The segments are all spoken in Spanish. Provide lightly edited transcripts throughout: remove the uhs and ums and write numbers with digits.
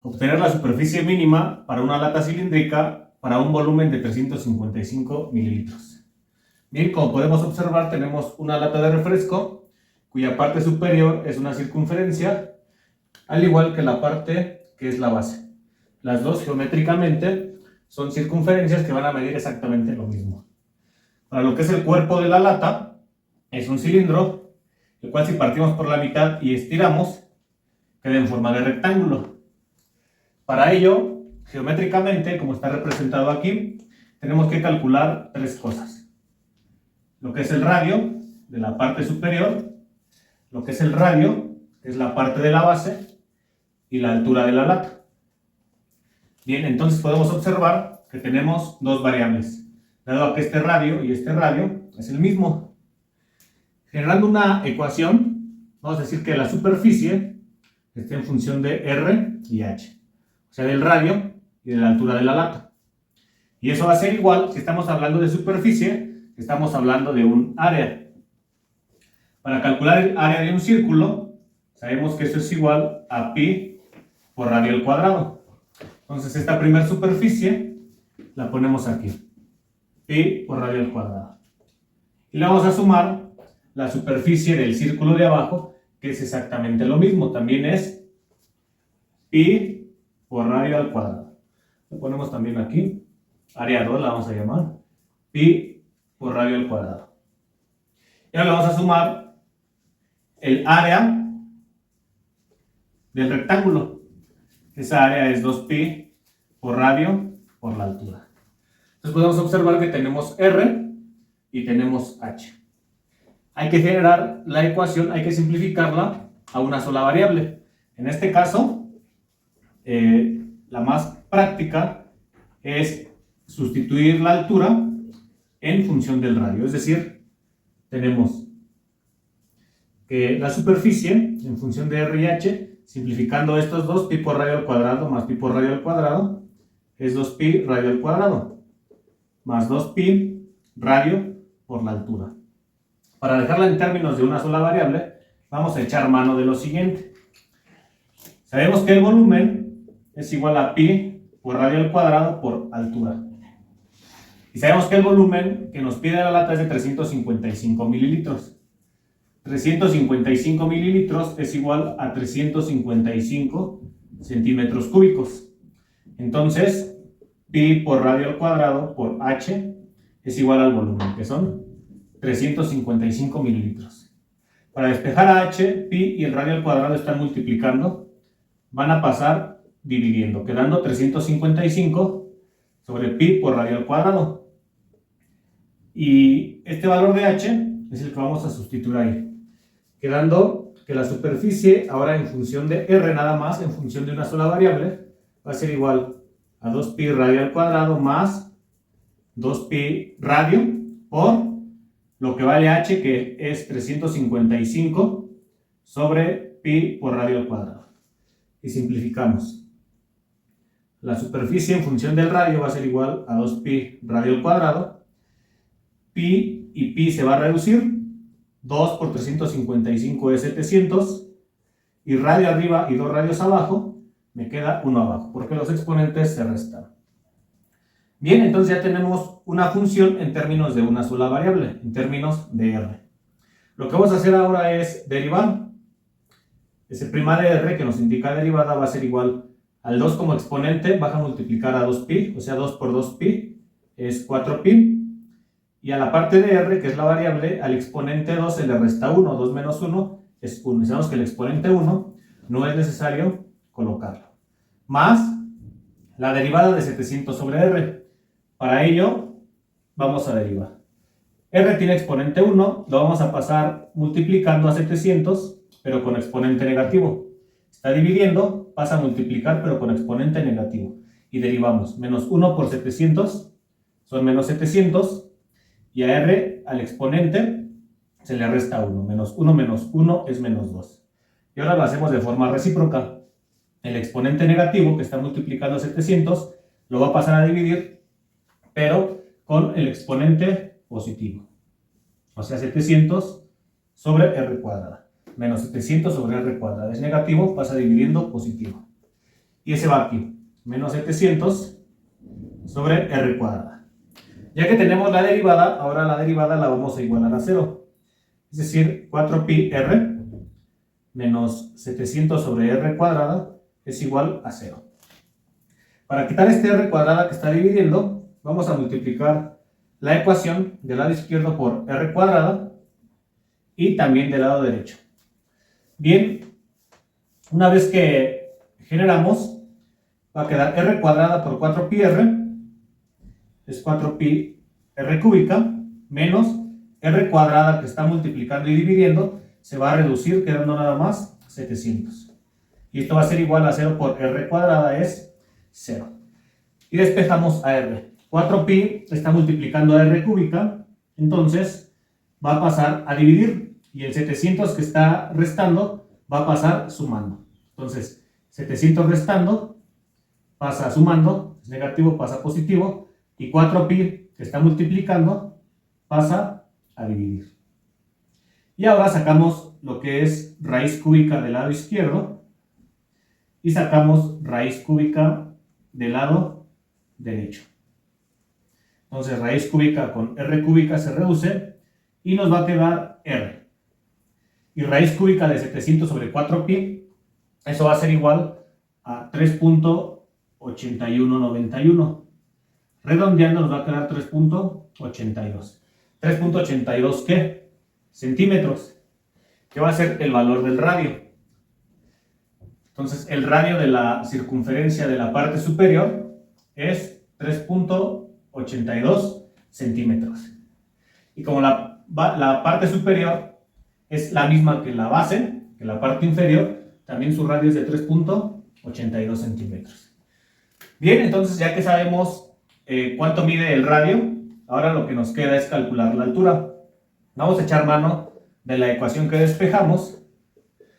Obtener la superficie mínima para una lata cilíndrica para un volumen de 355 mililitros. Bien, como podemos observar, tenemos una lata de refresco cuya parte superior es una circunferencia, al igual que la parte que es la base. Las dos geométricamente son circunferencias que van a medir exactamente lo mismo. Para lo que es el cuerpo de la lata, es un cilindro, el cual si partimos por la mitad y estiramos, queda en forma de rectángulo. Para ello, geométricamente, como está representado aquí, tenemos que calcular tres cosas. Lo que es el radio de la parte superior, lo que es el radio, que es la parte de la base, y la altura de la lata. Bien, entonces podemos observar que tenemos dos variables, dado que este radio y este radio es el mismo. Generando una ecuación, vamos a decir que la superficie está en función de R y H, o sea, del radio y de la altura de la lata. Y eso va a ser igual, si estamos hablando de superficie, estamos hablando de un área. Para calcular el área de un círculo, sabemos que eso es igual a pi por radio al cuadrado. Entonces esta primera superficie la ponemos aquí, pi por radio al cuadrado. Y le vamos a sumar la superficie del círculo de abajo, que es exactamente lo mismo, también es pi por radio al cuadrado. Lo ponemos también aquí, área 2 la vamos a llamar, pi por radio al cuadrado. Y ahora le vamos a sumar el área del rectángulo. Esa área es 2pi por radio por la altura. Entonces podemos observar que tenemos R y tenemos H. Hay que generar la ecuación, hay que simplificarla a una sola variable. En este caso, la más práctica es sustituir la altura en función del radio. Es decir, tenemos que la superficie en función de R y H, simplificando estos dos, pi por radio al cuadrado más pi por radio al cuadrado, es 2pi radio al cuadrado, más 2pi radio por la altura. Para dejarla en términos de una sola variable, vamos a echar mano de lo siguiente. Sabemos que el volumen es igual a pi por radio al cuadrado por altura. Y sabemos que el volumen que nos pide la lata es de 355 mililitros. 355 mililitros es igual a 355 centímetros cúbicos. Entonces, pi por radio al cuadrado por h es igual al volumen, que son 355 mililitros. Para despejar a h, pi y el radio al cuadrado están multiplicando, van a pasar dividiendo, quedando 355 sobre pi por radio al cuadrado. Y este valor de h es el que vamos a sustituir ahí, quedando que la superficie ahora en función de r nada más, en función de una sola variable, va a ser igual a 2pi radio al cuadrado más 2pi radio por lo que vale h, que es 355 sobre pi por radio al cuadrado. Y simplificamos. La superficie en función del radio va a ser igual a 2pi radio al cuadrado. Pi y pi se va a reducir. 2 por 355 es 700. Y radio arriba y 2 radios abajo, me queda 1 abajo, porque los exponentes se restan. Bien, entonces ya tenemos una función en términos de una sola variable, en términos de r. Lo que vamos a hacer ahora es derivar. Ese prima de r que nos indica derivada va a ser igual al 2 como exponente, baja a multiplicar a 2pi, o sea 2 por 2pi es 4pi. Y a la parte de r, que es la variable, al exponente 2 se le resta 1, 2 menos 1 es 1. Sabemos que el exponente 1 no es necesario colocarlo. Más la derivada de 700 sobre r. Para ello, vamos a derivar. R tiene exponente 1, lo vamos a pasar multiplicando a 700, pero con exponente negativo. Está dividiendo, pasa a multiplicar, pero con exponente negativo. Y derivamos. Menos 1 por 700 son menos 700. Y a R, al exponente, se le resta 1. Menos 1 es menos 2. Y ahora lo hacemos de forma recíproca. El exponente negativo, que está multiplicando 700, lo va a pasar a dividir, pero con el exponente positivo. O sea, 700 sobre r cuadrada. Menos 700 sobre r cuadrada. Es negativo, pasa dividiendo positivo. y ese va aquí, menos 700 sobre r cuadrada. Ya que tenemos la derivada, ahora la derivada la vamos a igualar a 0. Es decir, 4pi r menos 700 sobre r cuadrada es igual a 0. Para quitar este r cuadrada que está dividiendo, vamos a multiplicar la ecuación del lado izquierdo por r cuadrada y también del lado derecho. Bien, una vez que generamos, va a quedar r cuadrada por 4pi r, es 4pi r cúbica, menos r cuadrada que está multiplicando y dividiendo, se va a reducir quedando nada más 700. Y esto va a ser igual a 0 por r cuadrada, es 0. Y despejamos a r. 4pi está multiplicando a r cúbica, entonces va a pasar a dividir. Y el 700 que está restando va a pasar sumando. Entonces, 700 restando pasa sumando, es negativo, pasa positivo. Y 4pi que está multiplicando pasa a dividir. Y ahora sacamos lo que es raíz cúbica del lado izquierdo y sacamos raíz cúbica del lado derecho. Entonces raíz cúbica con r cúbica se reduce y nos va a quedar r. Y raíz cúbica de 700 sobre 4pi, eso va a ser igual a 3.8191. Redondeando nos va a quedar 3.82. 3.82 ¿qué? Centímetros, que va a ser el valor del radio. Entonces el radio de la circunferencia de la parte superior es 3.82 centímetros. Y como la parte superior es la misma que la base, que la parte inferior, también su radio es de 3.82 centímetros. Bien, entonces ya que sabemos cuánto mide el radio, ahora lo que nos queda es calcular la altura. Vamos a echar mano de la ecuación que despejamos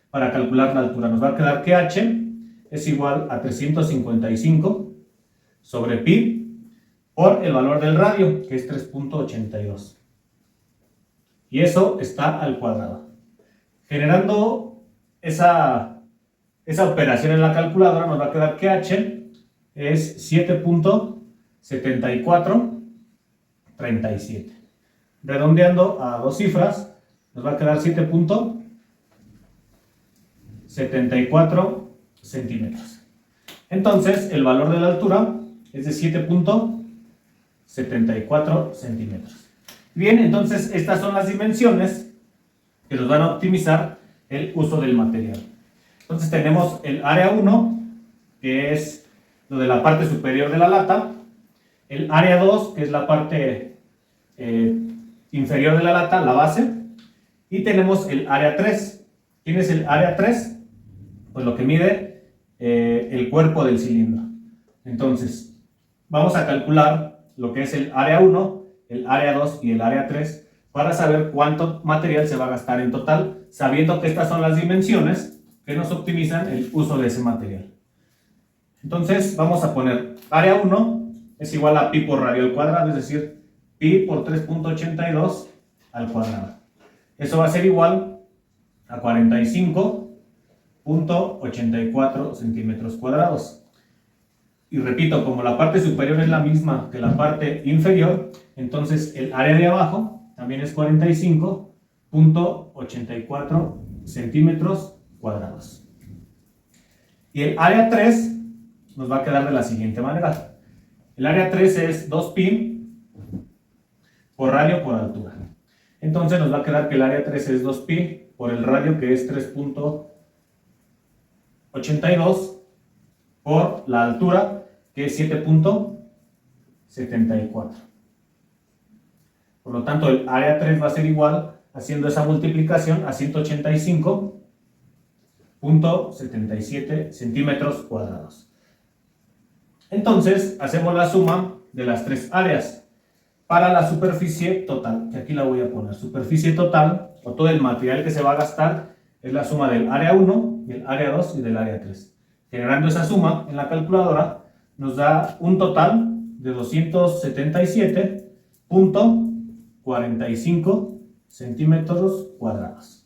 para calcular la altura. Nos va a quedar que h es igual a 355 sobre pi por el valor del radio, que es 3.82. Y eso está al cuadrado. Generando esa operación en la calculadora, nos va a quedar que h es 7.7437. Redondeando a dos cifras, nos va a quedar 7.74 centímetros. Entonces, el valor de la altura es de 7.74 centímetros. Bien, entonces estas son las dimensiones que nos van a optimizar el uso del material. Entonces tenemos el área 1, que es lo de la parte superior de la lata, el área 2, que es la parte inferior de la lata, la base, y tenemos el área 3. ¿Quién es el área 3? Pues lo que mide el cuerpo del cilindro. Entonces, vamos a calcular lo que es el área 1, el área 2 y el área 3 para saber cuánto material se va a gastar en total, sabiendo que estas son las dimensiones que nos optimizan el uso de ese material. Entonces, vamos a poner área 1 es igual a pi por radio al cuadrado, es decir, pi por 3.82 al cuadrado. Eso va a ser igual a 45.84 centímetros cuadrados. Y repito, como la parte superior es la misma que la parte inferior, entonces el área de abajo también es 45.84 centímetros cuadrados. Y el área 3 nos va a quedar de la siguiente manera. El área 3 es 2pi por radio por altura. Entonces nos va a quedar que el área 3 es 2pi por el radio, que es 3.82 por la altura, que es 7.74. Por lo tanto, el área 3 va a ser igual, haciendo esa multiplicación, a 185.77 centímetros cuadrados. Entonces, hacemos la suma de las tres áreas para la superficie total, que aquí la voy a poner. Superficie total, o todo el material que se va a gastar, es la suma del área 1, del área 2 y del área 3. Generando esa suma en la calculadora, nos da un total de 277.45 centímetros cuadrados.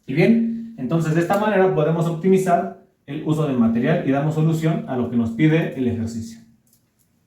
Y bien, entonces de esta manera podemos optimizar el uso del material y damos solución a lo que nos pide el ejercicio.